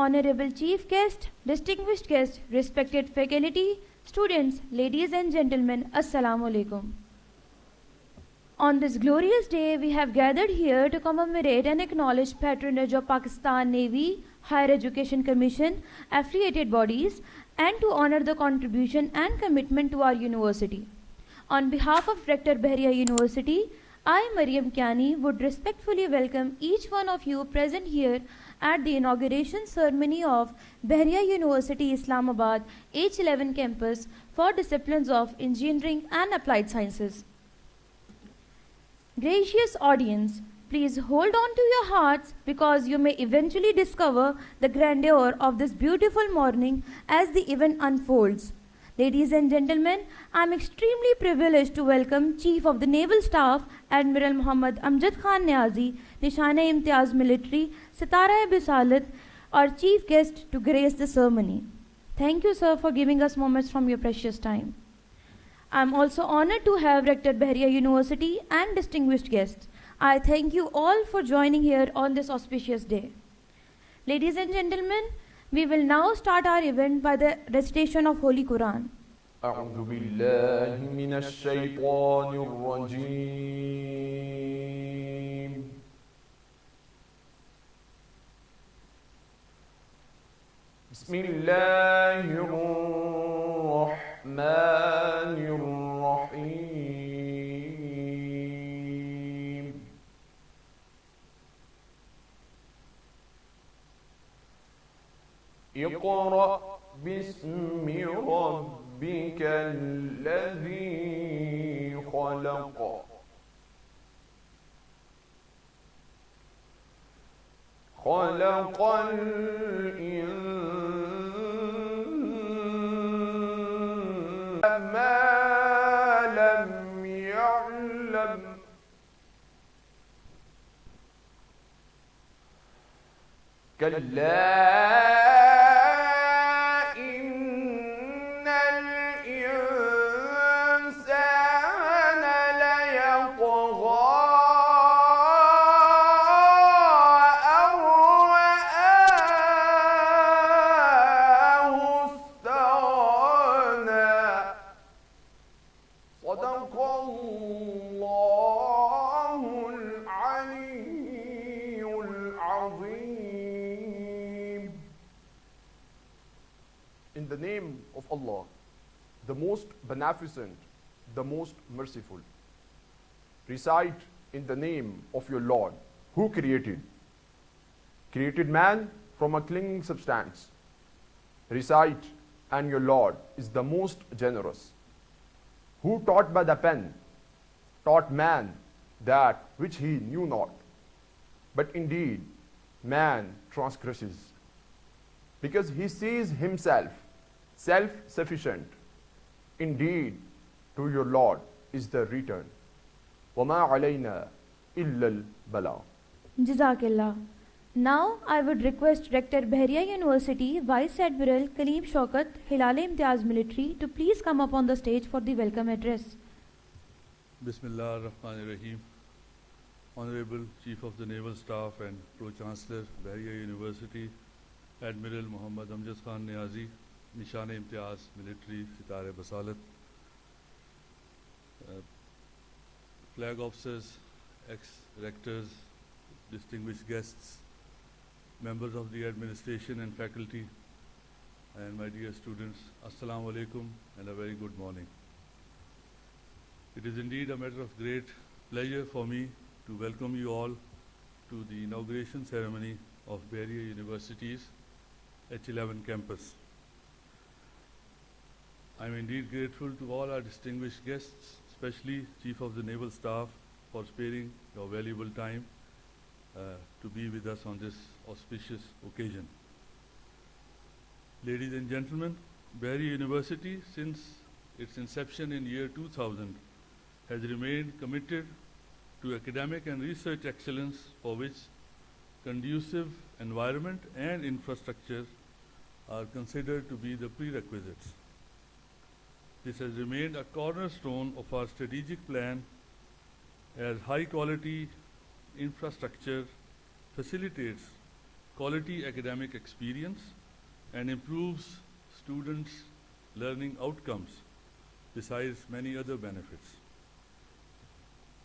Honorable Chief Guest, distinguished guest, respected faculty, students, ladies and gentlemen, Assalamu alaikum. On this glorious day, we have gathered here to commemorate and acknowledge patronage of Pakistan Navy, Higher Education Commission, affiliated bodies, and to honor the contribution and commitment to our university. On behalf of Rector Bahria University, I, Mariam Kiani, would respectfully welcome each one of you present here at the inauguration ceremony of Bahria University Islamabad H11 campus for disciplines of engineering and applied sciences. Gracious audience, please hold on to your hearts because you may eventually discover the grandeur of this beautiful morning as the event unfolds. Ladies and gentlemen, I am extremely privileged to welcome Chief of the Naval Staff, Admiral Muhammad Amjad Khan Niazi, Nishane-e-Imtiaz Military, Sitara-e-Bisalat, our Chief Guest to grace the ceremony. Thank you, sir, for giving us moments from your precious time. I am also honored to have Rector Bahria University and distinguished guests. I thank you all for joining here on this auspicious day. Ladies and gentlemen, we will now start our event by the recitation of Holy Quran. أعوذ بالله من الشيطان الرجيم بسم الله الرحمن الرحيم اقرأ باسم ربك الذي خلق خلق الإنسان ما لم يعلم كلا In the name of Allah, the most beneficent, the most merciful. Recite in the name of your Lord, who created man from a clinging substance. Recite, and your Lord is the most generous, who taught by the pen, taught man that which he knew not. But indeed, man transgresses, because he sees himself self-sufficient. Indeed, to your Lord is the return. وَمَا عَلَيْنَا إِلَّا الْبَلَاغُ. Jazakallah. Now, I would request Rector Bahria University Vice Admiral Kaleem Shaukat, Hilal-e-Imtiaz Military, to please come up on the stage for the welcome address. Bismillah ar-Rahman ar-Rahim. Honorable Chief of the Naval Staff and Pro-Chancellor, Bahria University, Admiral Muhammad Amjad Khan Niazi, Nishane-e-Imtiaz Military, Sitara-e-Bisalat, flag officers, ex-rectors, distinguished guests, members of the administration and faculty, and my dear students, Assalamu alaikum and a very good morning. It is indeed a matter of great pleasure for me to welcome you all to the inauguration ceremony of Bahria University's H11 campus. I am indeed grateful to all our distinguished guests, especially Chief of the Naval Staff, for sparing your valuable time to be with us on this auspicious occasion. Ladies and gentlemen, Bahria University, since its inception in year 2000, has remained committed to academic and research excellence, for which conducive environment and infrastructure are considered to be the prerequisites. This has remained a cornerstone of our strategic plan, as high quality infrastructure facilitates quality academic experience, and improves students' learning outcomes, besides many other benefits.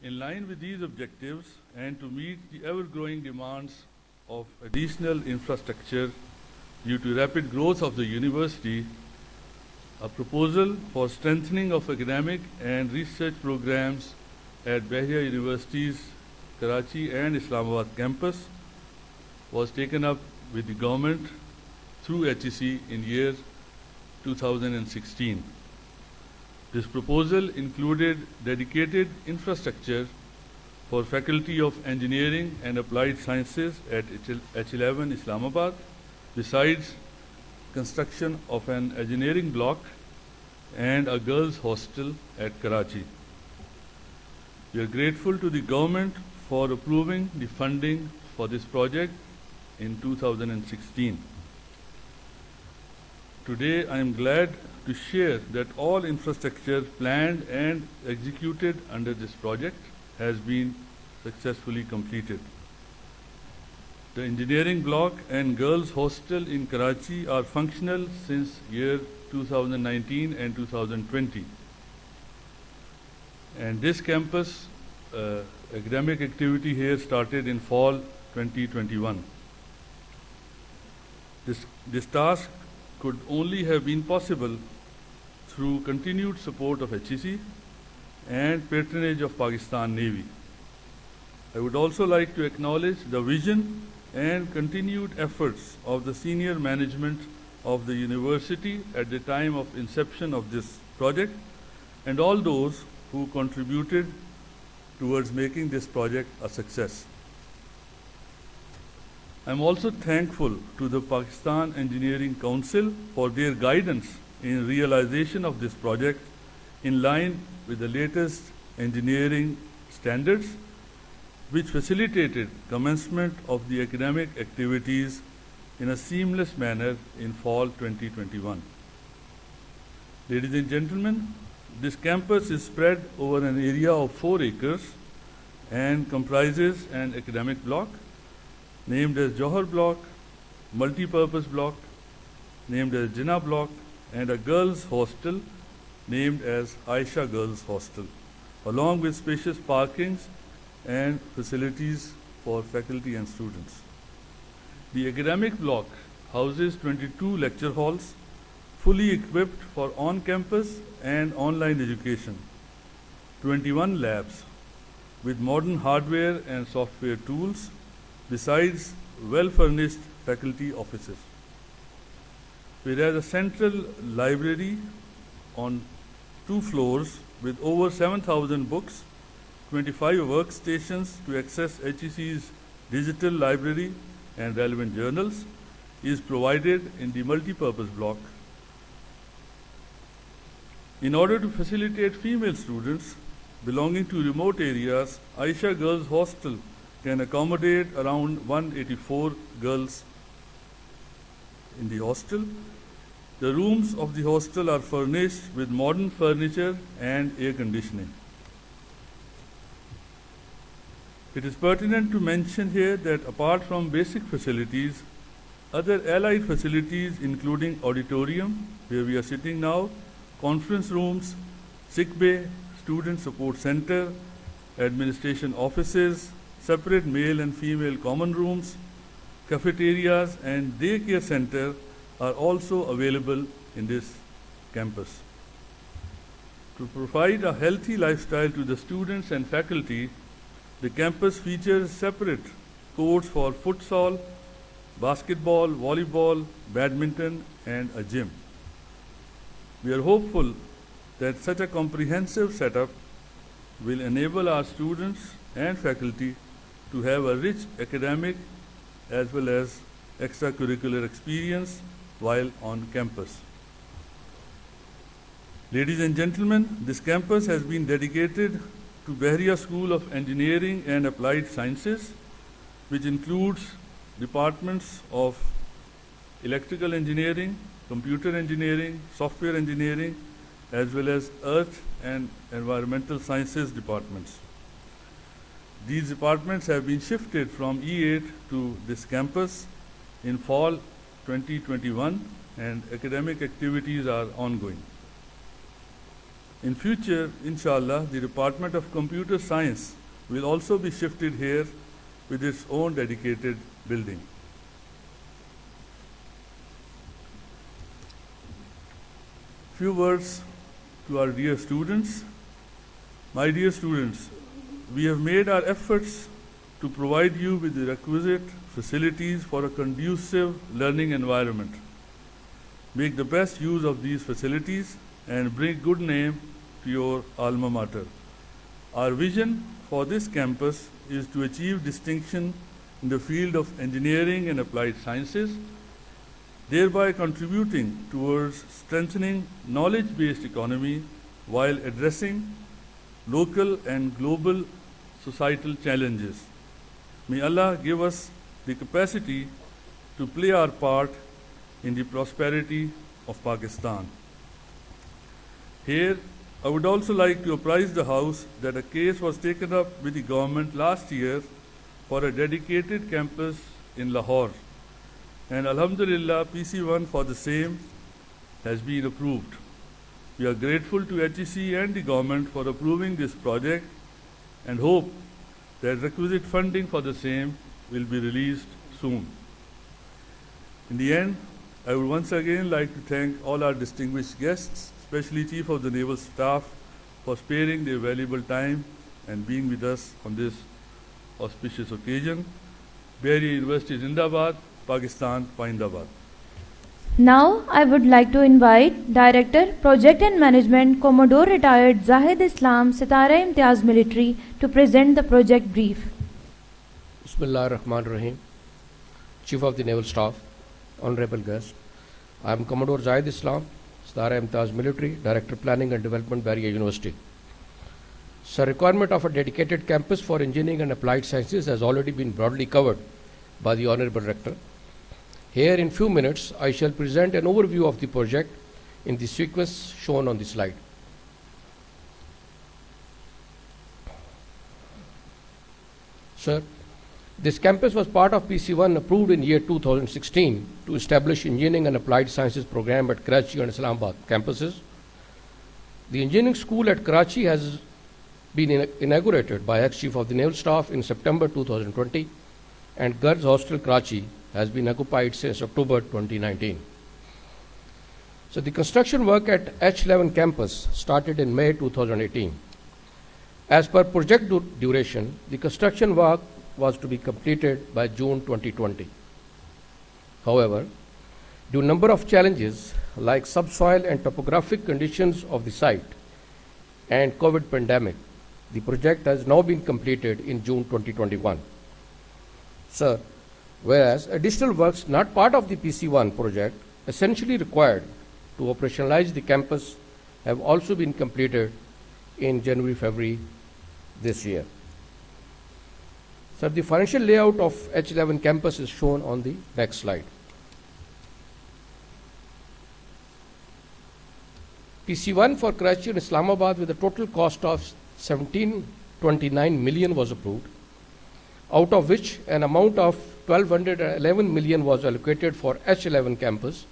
In line with these objectives and to meet the ever-growing demands of additional infrastructure due to rapid growth of the university, a proposal for strengthening of academic and research programs at Bahria University's Karachi and Islamabad campus was taken up with the government through HEC in year 2016. This proposal included dedicated infrastructure for Faculty of Engineering and Applied Sciences at H11 Islamabad, besides construction of an engineering block and a girls' hostel at Karachi. We are grateful to the government for approving the funding for this project in 2016. Today, I am glad to share that all infrastructure planned and executed under this project has been successfully completed. The engineering block and girls' hostel in Karachi are functional since year 2019 and 2020. And this campus academic activity here started in fall 2021. This task could only have been possible through continued support of HEC and patronage of Pakistan Navy. I would also like to acknowledge the vision and continued efforts of the senior management of the university at the time of inception of this project and all those who contributed towards making this project a success. I am also thankful to the Pakistan Engineering Council for their guidance in realization of this project in line with the latest engineering standards, which facilitated commencement of the academic activities in a seamless manner in fall 2021. Ladies and gentlemen, this campus is spread over an area of 4 acres and comprises an academic block named as Johar Block, multi-purpose block named as Jinnah Block, and a girls' hostel named as Aisha Girls' Hostel, along with spacious parkings and facilities for faculty and students. The academic block houses 22 lecture halls, fully equipped for on-campus and online education, 21 labs with modern hardware and software tools, besides well-furnished faculty offices. Whereas a central library on 2 floors with over 7,000 books, 25 workstations to access HEC's digital library and relevant journals is provided in the multi-purpose block. In order to facilitate female students belonging to remote areas, Aisha Girls Hostel can accommodate around 184 girls in the hostel. The rooms of the hostel are furnished with modern furniture and air conditioning. It is pertinent to mention here that apart from basic facilities, other allied facilities including auditorium, where we are sitting now, conference rooms, sick bay, student support center, administration offices, separate male and female common rooms, cafeterias and daycare center are also available in this campus. To provide a healthy lifestyle to the students and faculty, the campus features separate courts for futsal, basketball, volleyball, badminton, and a gym. We are hopeful that such a comprehensive setup will enable our students and faculty to have a rich academic as well as extracurricular experience while on campus. Ladies and gentlemen, this campus has been dedicated to Bahria School of Engineering and Applied Sciences, which includes departments of electrical engineering, computer engineering, software engineering, as well as earth and environmental sciences departments. These departments have been shifted from E8 to this campus in fall 2021 and academic activities are ongoing. In future, inshallah, the Department of Computer Science will also be shifted here with its own dedicated building. Few words to our dear students. My dear students, we have made our efforts to provide you with the requisite facilities for a conducive learning environment. Make the best use of these facilities and bring good name to your alma mater. Our vision for this campus is to achieve distinction in the field of engineering and applied sciences, thereby contributing towards strengthening knowledge-based economy while addressing local and global societal challenges. May Allah give us the capacity to play our part in the prosperity of Pakistan. Here, I would also like to apprise the House that a case was taken up with the government last year for a dedicated campus in Lahore. And Alhamdulillah, PC1 for the same has been approved. We are grateful to HEC and the government for approving this project and hope that requisite funding for the same will be released soon. In the end, I would once again like to thank all our distinguished guests, especially Chief of the Naval Staff, for sparing their valuable time and being with us on this auspicious occasion. Bahria University Zindabad, Pakistan, Paindabad. Now, I would like to invite Director, Project and Management, Commodore Retired Zahid Islam, Sitara Imtiaz Military, to present the project brief. Bismillah ar-Rahman ar-Rahim. Chief of the Naval Staff, Honorable Guest, I am Commodore Zahid Islam, Sitara Imtiaz Military, Director Planning and Development, Bahria University. Sir, requirement of a dedicated campus for engineering and applied sciences has already been broadly covered by the Honorable Rector. Here in few minutes, I shall present an overview of the project in the sequence shown on the slide. Sir, this campus was part of PC1 approved in year 2016 to establish engineering and applied sciences program at Karachi and Islamabad campuses. The engineering school at Karachi has been inaugurated by ex-Chief of the Naval Staff in September 2020, and Girls Hostel Karachi has been occupied since October 2019. So the construction work at H11 campus started in May 2018. As per project duration, the construction work was to be completed by June 2020. However, due to a number of challenges like subsoil and topographic conditions of the site and COVID pandemic, the project has now been completed in June 2021. Sir, whereas additional works not part of the PC1 project essentially required to operationalize the campus have also been completed in January-February this year. Sir, the financial layout of H11 campus is shown on the next slide. PC1 for Karachi and Islamabad with a total cost of 1729 million was approved, out of which an amount of 1211 million was allocated for H11 campus,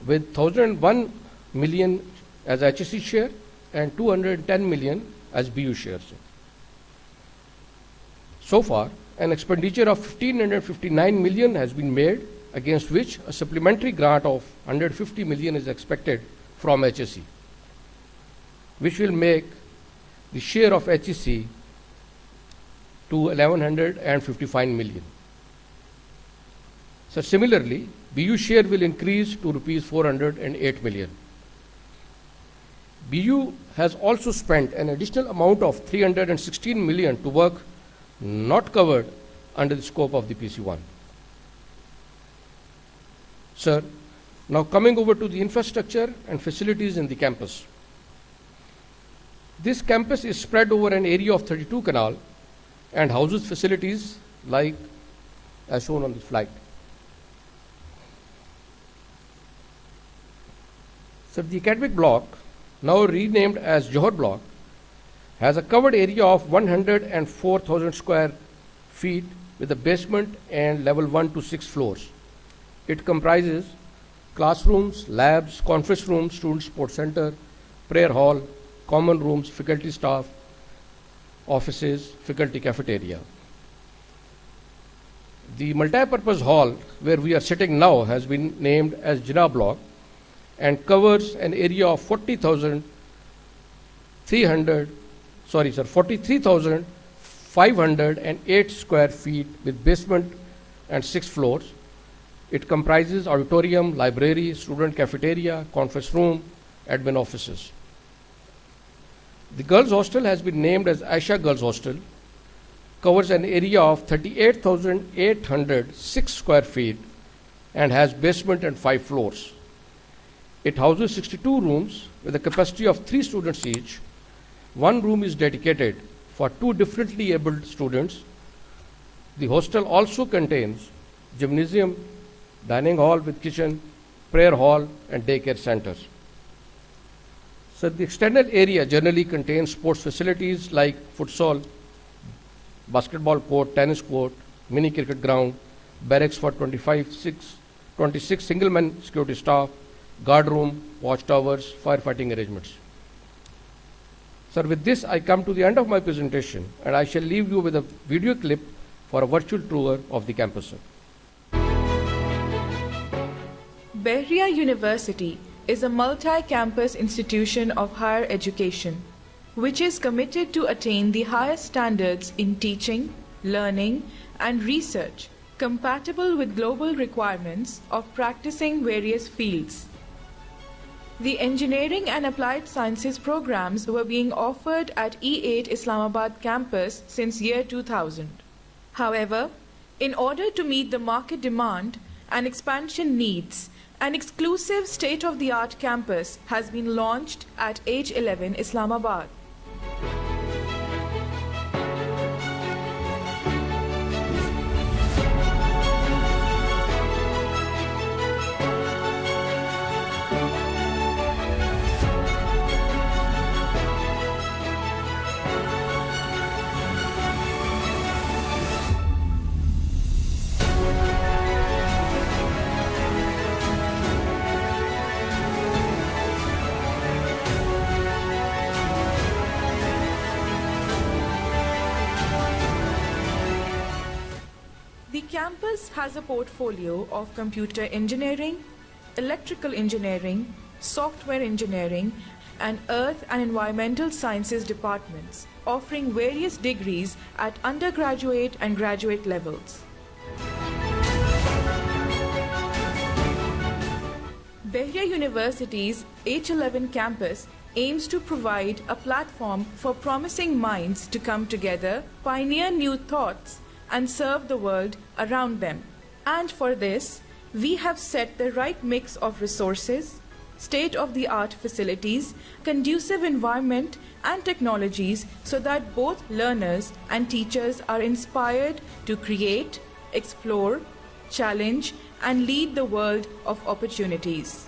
with 1001 million as HEC share and 210 million as BU shares. So far, an expenditure of 1559 million has been made, against which a supplementary grant of 150 million is expected from HEC, which will make the share of HEC to 1155 million. So similarly, BU share will increase to rupees 408 million. BU has also spent an additional amount of 316 million to work not covered under the scope of the PC1. Sir, now coming over to the infrastructure and facilities in the campus. This campus is spread over an area of 32 canal and houses facilities like as shown on the slide. So the academic block, now renamed as Johor block, has a covered area of 104,000 square feet with a basement and level 1 to 6 floors. It comprises classrooms, labs, conference rooms, student sports center, prayer hall, common rooms, faculty staff, offices, faculty cafeteria. The multi-purpose hall where we are sitting now has been named as Jinnah Block and covers an area of 43,508 square feet with basement and 6 floors. It comprises auditorium, library, student cafeteria, conference room, admin offices. The girls' hostel has been named as Aisha Girls' Hostel, covers an area of 38,806 square feet and has basement and 5 floors. It houses 62 rooms with a capacity of 3 students each. One room is dedicated for 2 differently abled students. The hostel also contains gymnasium, dining hall with kitchen, prayer hall, and daycare centers. So the extended area generally contains sports facilities like futsal, basketball court, tennis court, mini cricket ground, barracks for 26 single-man security staff, guard room, watchtowers, firefighting arrangements. Sir, with this I come to the end of my presentation and I shall leave you with a video clip for a virtual tour of the campus, sir. Bahria University is a multi-campus institution of higher education, which is committed to attain the highest standards in teaching, learning, and research compatible with global requirements of practicing various fields. The engineering and applied sciences programs were being offered at E8 Islamabad campus since year 2000. However, in order to meet the market demand and expansion needs, an exclusive state-of-the-art campus has been launched at H11 Islamabad. The campus has a portfolio of computer engineering, electrical engineering, software engineering, and earth and environmental sciences departments, offering various degrees at undergraduate and graduate levels. Bahria University's H11 campus aims to provide a platform for promising minds to come together, pioneer new thoughts, and serve the world around them. And for this, we have set the right mix of resources, state-of-the-art facilities, conducive environment, and technologies so that both learners and teachers are inspired to create, explore, challenge, and lead the world of opportunities.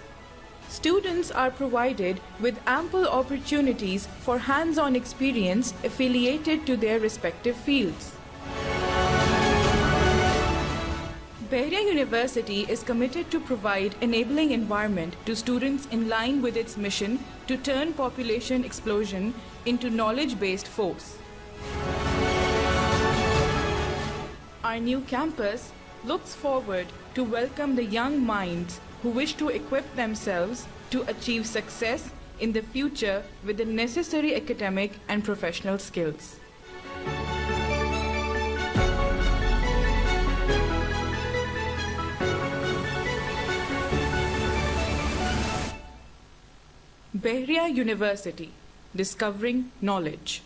Students are provided with ample opportunities for hands-on experience affiliated to their respective fields. Bahria University is committed to provide enabling environment to students in line with its mission to turn population explosion into knowledge-based force. Our new campus looks forward to welcome the young minds who wish to equip themselves to achieve success in the future with the necessary academic and professional skills. Bahria University, discovering knowledge.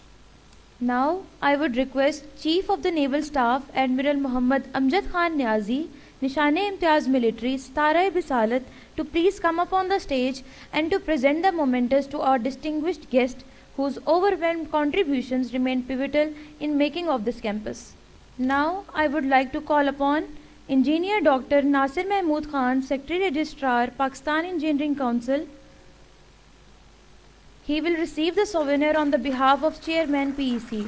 Now, I would request Chief of the Naval Staff, Admiral Muhammad Amjad Khan Niazi, Nishane-e-Imtiaz Military, Stara-e-Bisalat, to please come up on the stage and to present the mementos to our distinguished guest, whose overwhelmed contributions remain pivotal in making of this campus. Now, I would like to call upon Engineer Dr. Nasir Mahmood Khan, Secretary Registrar, Pakistan Engineering Council. He will receive the souvenir on the behalf of Chairman PEC.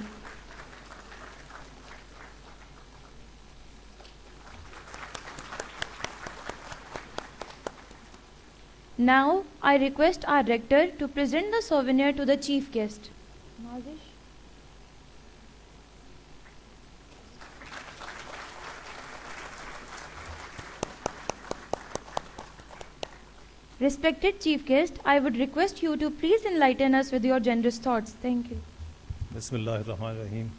Now, I request our Rector to present the souvenir to the Chief Guest. Respected Chief Guest, I would request you to please enlighten us with your generous thoughts. Thank you. Bismillah ar-Rahman ar-Rahim.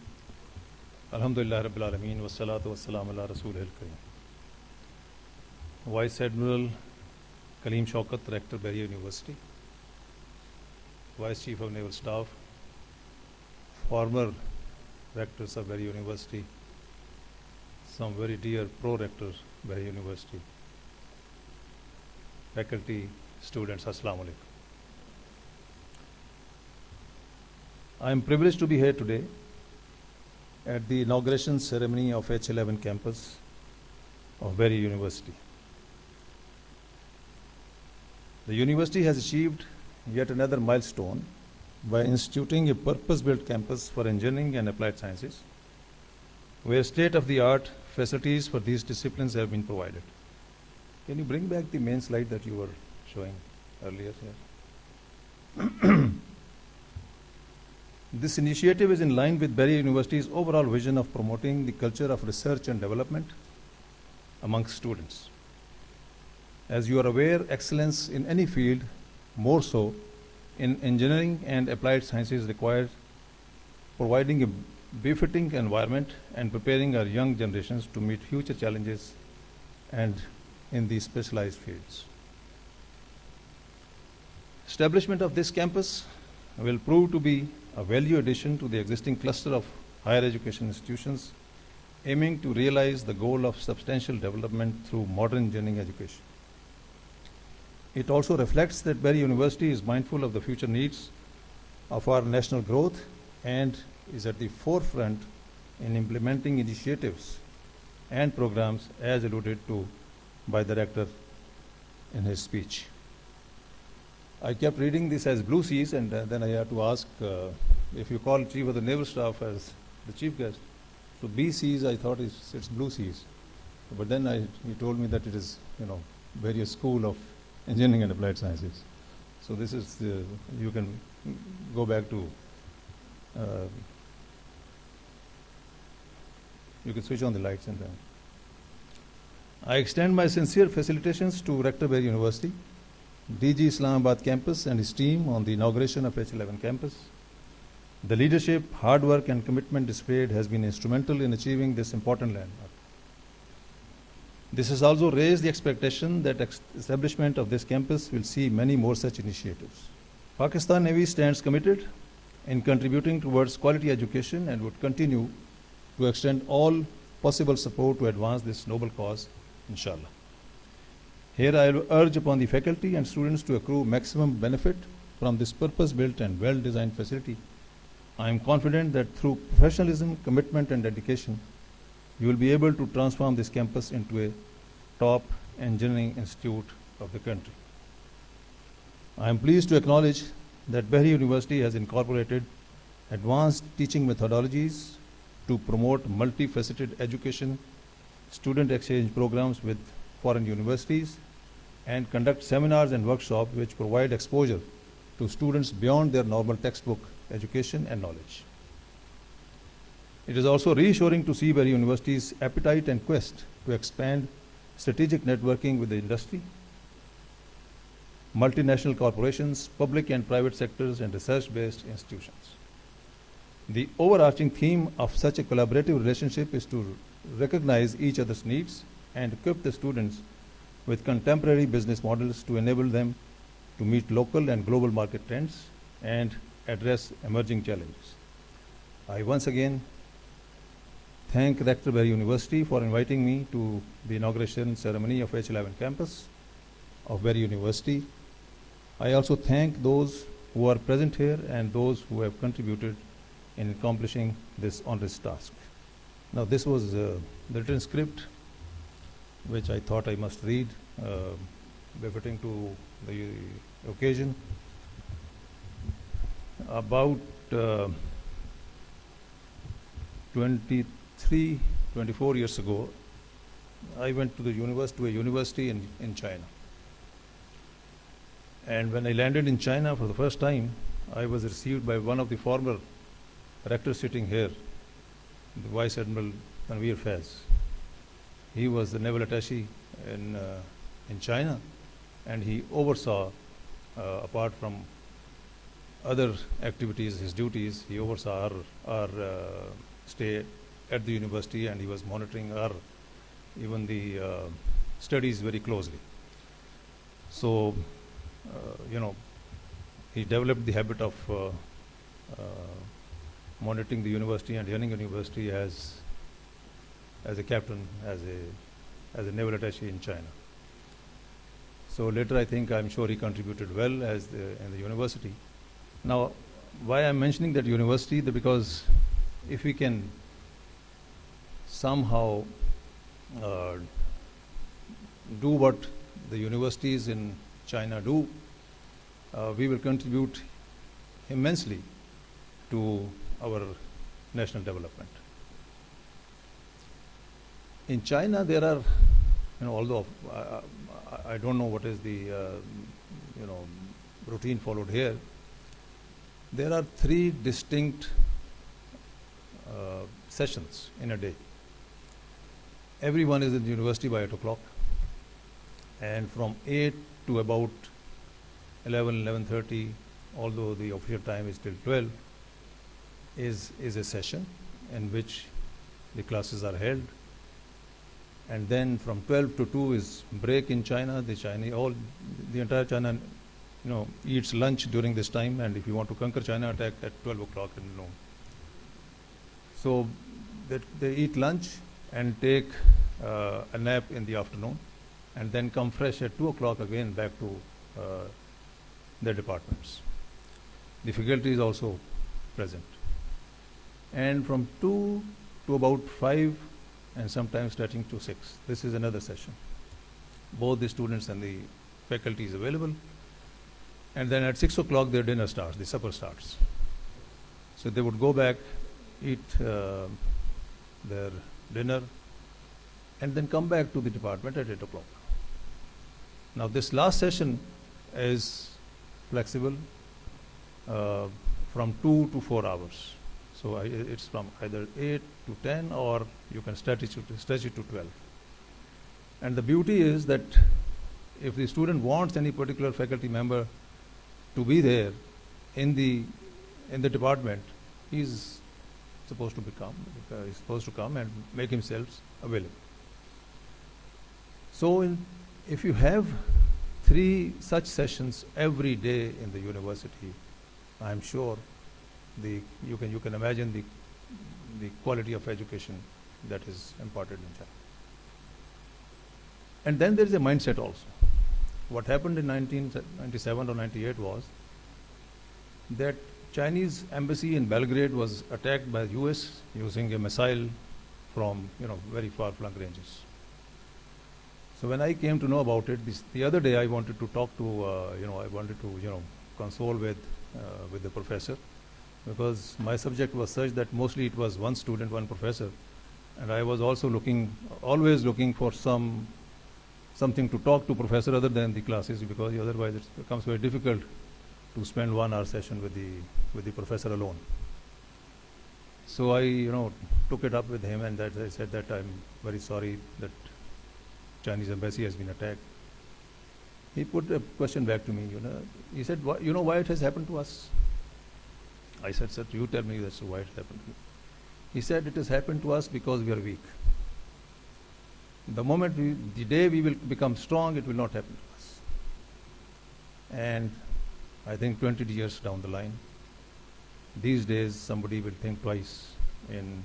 Alhamdulillah Rabbil Alameen. Wassalatu wassalamu ala Rasulil Kareem. Vice Admiral Kaleem Shaukat, Rector, Bahria University. Vice Chief of Naval Staff, former rectors of Bahria University, some very dear pro-rectors, Bahria University. Faculty, students, Assalamu alaikum. I am privileged to be here today at the inauguration ceremony of H11 campus of Bahria University. The university has achieved yet another milestone by instituting a purpose-built campus for engineering and applied sciences, where state-of-the-art facilities for these disciplines have been provided. Can you bring back the main slide that you were showing earlier here? This initiative is in line with Bahria University's overall vision of promoting the culture of research and development amongst students. As you are aware, excellence in any field, more so in engineering and applied sciences, requires providing a befitting environment and preparing our young generations to meet future challenges and in these specialized fields. Establishment of this campus will prove to be a value addition to the existing cluster of higher education institutions, aiming to realize the goal of substantial development through modern engineering education. It also reflects that Bahria University is mindful of the future needs of our national growth and is at the forefront in implementing initiatives and programs as alluded to by the Rector in his speech. I kept reading this as blue seas, and then I had to ask if you call Chief of the Naval Staff as the Chief Guest. So BCs, I thought it's blue seas. But then he told me that it is, various school of engineering and applied sciences. So this is, you can go back to, you can switch on the lights and then. I extend my sincere felicitations to Rector Bahria University, DG Islamabad campus and his team on the inauguration of H11 campus. The leadership, hard work and commitment displayed has been instrumental in achieving this important landmark. This has also raised the expectation that establishment of this campus will see many more such initiatives. Pakistan Navy stands committed in contributing towards quality education and would continue to extend all possible support to advance this noble cause, inshallah. Here I will urge upon the faculty and students to accrue maximum benefit from this purpose-built and well-designed facility. I am confident that through professionalism, commitment and dedication, you will be able to transform this campus into a top engineering institute of the country. I am pleased to acknowledge that Bahria University has incorporated advanced teaching methodologies to promote multifaceted education, student exchange programs with foreign universities, and conduct seminars and workshops which provide exposure to students beyond their normal textbook education and knowledge. It is also reassuring to see Bahria University's appetite and quest to expand strategic networking with the industry, multinational corporations, public and private sectors, and research-based institutions. The overarching theme of such a collaborative relationship is to recognize each other's needs and equip the students with contemporary business models to enable them to meet local and global market trends and address emerging challenges. I once again thank Rector Bahria University for inviting me to the inauguration ceremony of H11 campus of Bahria University. I also thank those who are present here and those who have contributed in accomplishing this onerous task. Now this was the written script which I thought I must read befitting to the occasion. About 24 years ago, I went to a university in China. And when I landed in China for the first time, I was received by one of the former rectors sitting here, the Vice Admiral Tanveer Faiz. He was the naval attaché in China, and he oversaw, apart from other activities, his duties, he oversaw our stay at the university, and he was monitoring our even the studies very closely. So, he developed the habit of monitoring the university and running a university as a captain, as a naval attaché in China. So later, I'm sure he contributed well in the university. Now, why I'm mentioning that university? Because if we can somehow do what the universities in China do, we will contribute immensely to our national development. In China, there are, although I don't know what is the, routine followed here, there are 3 distinct sessions in a day. Everyone is in the university by 8 o'clock, and from 8 to about 11:30, although the official time is till 12, is a session in which the classes are held. And then from 12 to 2 is break in China. The entire China, eats lunch during this time, and if you want to conquer China, attack at 12 o'clock in the noon. So they eat lunch and take a nap in the afternoon, and then come fresh at 2 o'clock again back to their departments. The faculty is also present. And from 2 to about 5, and sometimes stretching to 6, this is another session. Both the students and the faculty is available. And then at 6 o'clock their dinner starts, the supper starts. So they would go back, eat their dinner, and then come back to the department at 8 o'clock. Now this last session is flexible from 2 to 4 hours. So it's from either 8 to 10, or you can stretch it to 12. And the beauty is that if the student wants any particular faculty member to be there in the department, he's supposed to come and make himself available. So if you have 3 such sessions every day in the university, I'm sure you can imagine the quality of education that is imparted in China. And then there is a mindset also. What happened in 1997 or 98 was that Chinese embassy in Belgrade was attacked by the US using a missile from very far-flung ranges. So when I came to know about it, the other day I wanted to talk to, I wanted to console with the professor, because my subject was such that mostly it was one student, one professor, and I was also always looking for something to talk to professor other than the classes, because otherwise it becomes very difficult to spend 1 hour session with the professor alone. So I took it up with him, and that I said that I'm very sorry that Chinese embassy has been attacked. He put a question back to me. He said, why it has happened to us? I said, sir, you tell me that's why it happened to you. He said, it has happened to us because we are weak. The day we will become strong, it will not happen to us. And I think 20 years down the line, these days somebody will think twice in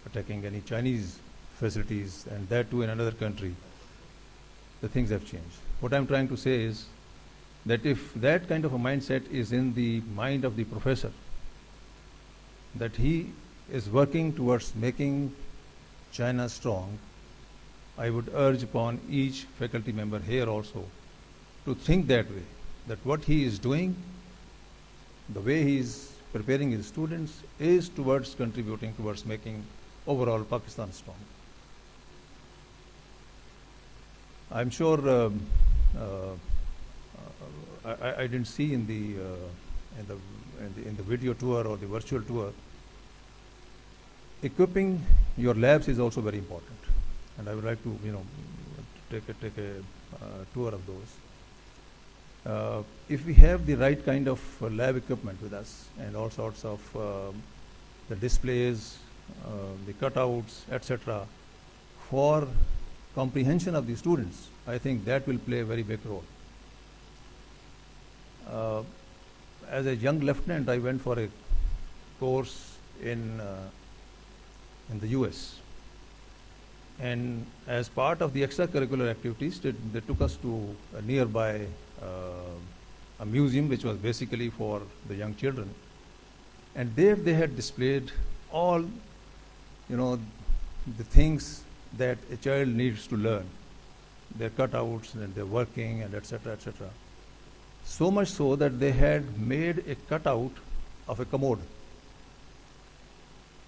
attacking any Chinese facilities, and that too in another country. The things have changed. What I'm trying to say is that if that kind of a mindset is in the mind of the professor, that he is working towards making China strong, I would urge upon each faculty member here also to think that way, that what he is doing, the way he is preparing his students, is towards contributing towards making overall Pakistan strong. I'm sure I didn't see in the video tour or the virtual tour. Equipping your labs is also very important, and I would like to take a tour of those. If we have the right kind of lab equipment with us and all sorts of the displays, the cutouts, etc., for comprehension of the students, I think that will play a very big role. As a young lieutenant, I went for a course in the US, and as part of the extracurricular activities, they took us to a nearby a museum which was basically for the young children, and there they had displayed all the things that a child needs to learn, their cutouts and their working and etc., etc. So much so that they had made a cutout of a commode,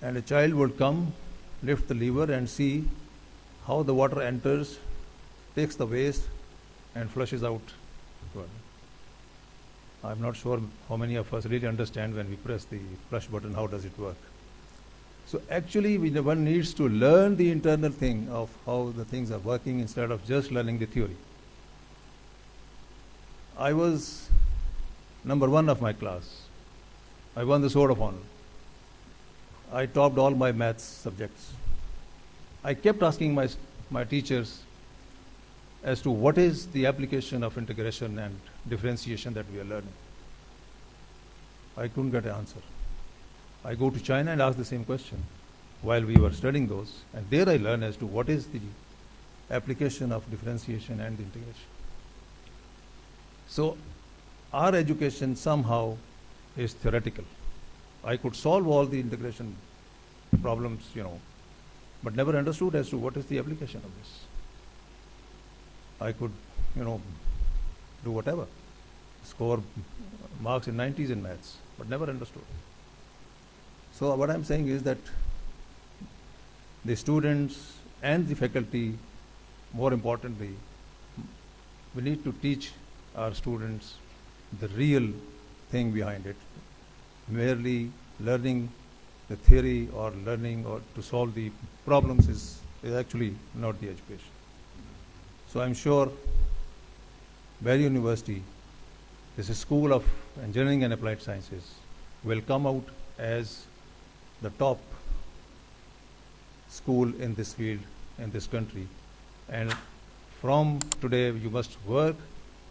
and a child would come, lift the lever and see how the water enters, takes the waste and flushes out. I'm not sure how many of us really understand when we press the flush button, how does it work. So actually one needs to learn the internal thing of how the things are working instead of just learning the theory. I was number 1 of my class. I won the Sword of Honor. I topped all my maths subjects. I kept asking my teachers as to what is the application of integration and differentiation that we are learning. I couldn't get an answer. I go to China and ask the same question while we were studying those, and there I learn as to what is the application of differentiation and integration. So our education somehow is theoretical. I could solve all the integration problems, but never understood as to what is the application of this. I could, do whatever, score marks in 90s in maths, but never understood. So what I'm saying is that the students and the faculty, more importantly, we need to teach our students the real thing behind it. Merely learning the theory or learning or to solve the problems is actually not the education. So I'm sure Bahria University, this is School of Engineering and Applied Sciences, will come out as the top school in this field in this country, and from today you must work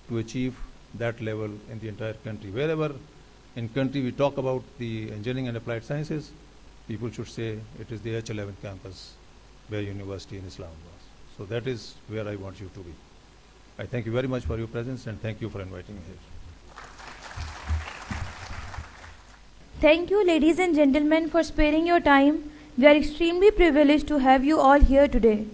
to achieve that level in the entire country. Wherever in country we talk about the engineering and applied sciences, people should say it is the H11 campus, Bahria University in Islamabad. So that is where I want you to be. I thank you very much for your presence and thank you for inviting me here. Thank you, ladies and gentlemen, for sparing your time. We are extremely privileged to have you all here today.